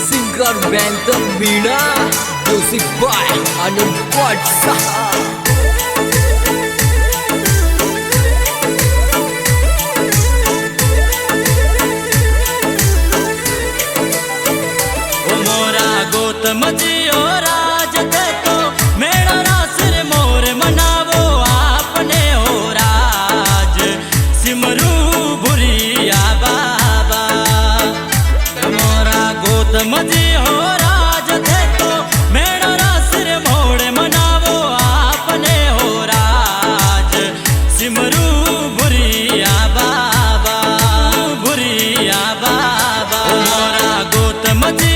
Singer Band Meena, music by Anand Patsa. Gautam ji और राज थे तो मेरा रासर मोर मनावो आपने हो राज सिमरू बुरिया बाबा मोरा गौतम जी हो राज थे तो मेरा रासर मोर मनावो आपने हो राज सिमरू बुरिया बाबा मोरा गौतम जी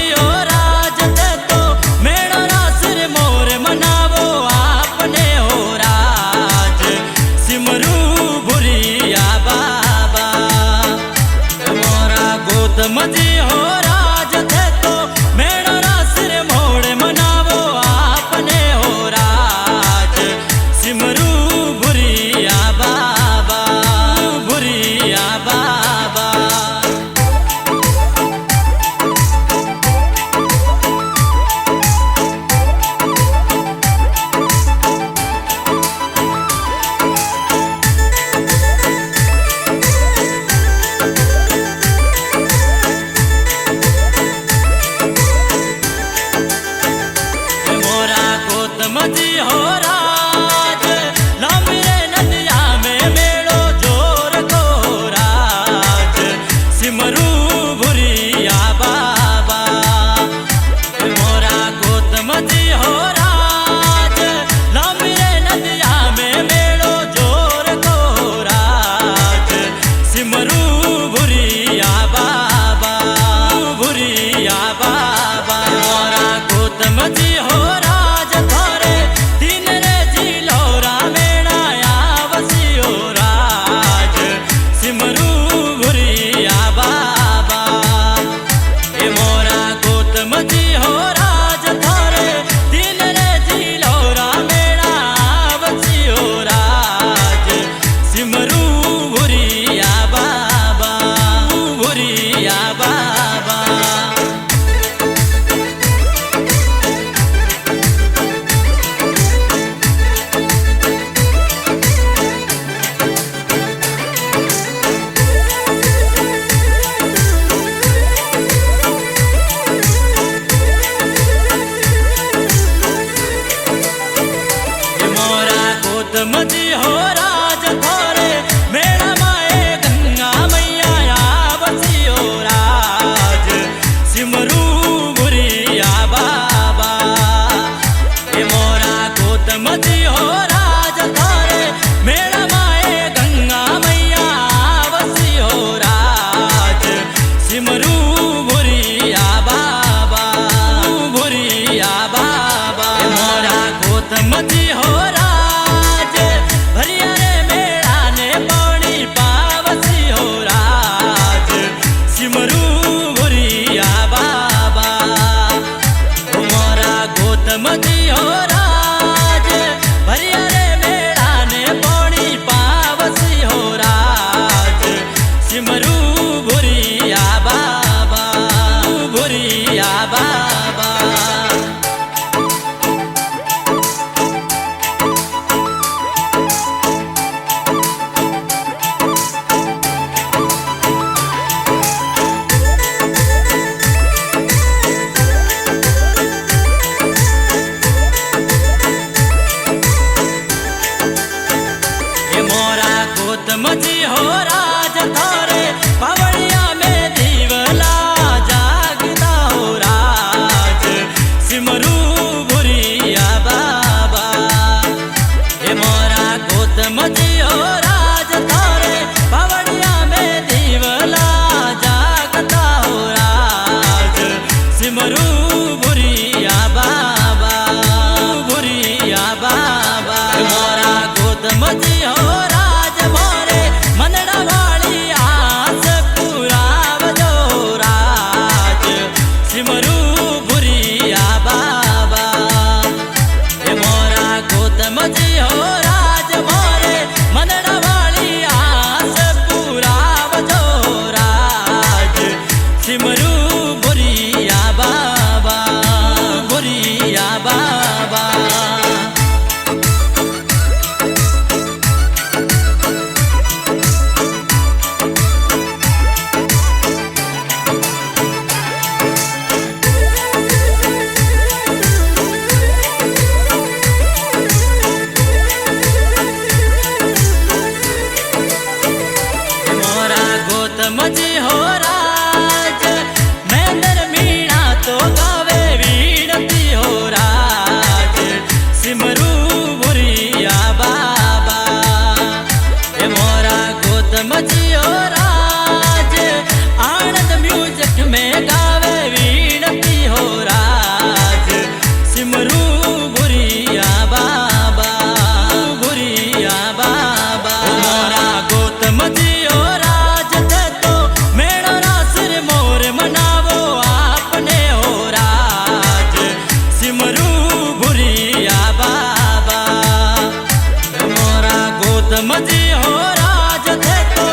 मजी हो राज थे तो मेरा रासर मोड़ मनावो आपने हो राज सिमरू बुरिया बाबा मजी हो राज लामिरे नदिया में मेड़ो जोर को राज सिमरू बुरिया बाबा मोरा गौतम जी हो राज लामिरे नदिया में मेड़ो जोर को राज सिमरू बुरिया बाबा मोरा गौतम जी हो मजी हो राज थोरे मेरा माए गंगा मैया बसी हो राज सिमरू बुरिया बाबा मोरा गौतम जी हो राज थोरे मेरा माए गंगा मैया बसी हो राज सिमरू बुरिया बाबा मोरा गौतम जी हो मजी हो राज भरिया रे मेड़ा ने पौड़ी पावसी हो राज सिमरू बुरिया बाबा मजी हो राज थोरे पवड़िया में दीवला जागता हो राज सिमरू बुरिया बाबा मोरा गौतम जी हो राज थोरे पवड़िया में दीवला जागता हो राज सिमरू बुरिया बाबा मोरा गौतम जी हो मनड़ा वाली आस पूरा बजो राज सिमरू बुरिया बाबा मोरा गौतम जी हो राज मोरे गौतम जी हो राज आनंद म्यूजिक में गावे वीणती हो राज सिमरू बुरिया बाबा बुरिया बाबा मोरा गौतम जी हो राज थे तो मेरा रासर मोर मनावो आपने हो राज सिमरू बुरिया बाबा मोरा गौतम जी हो राज थे तो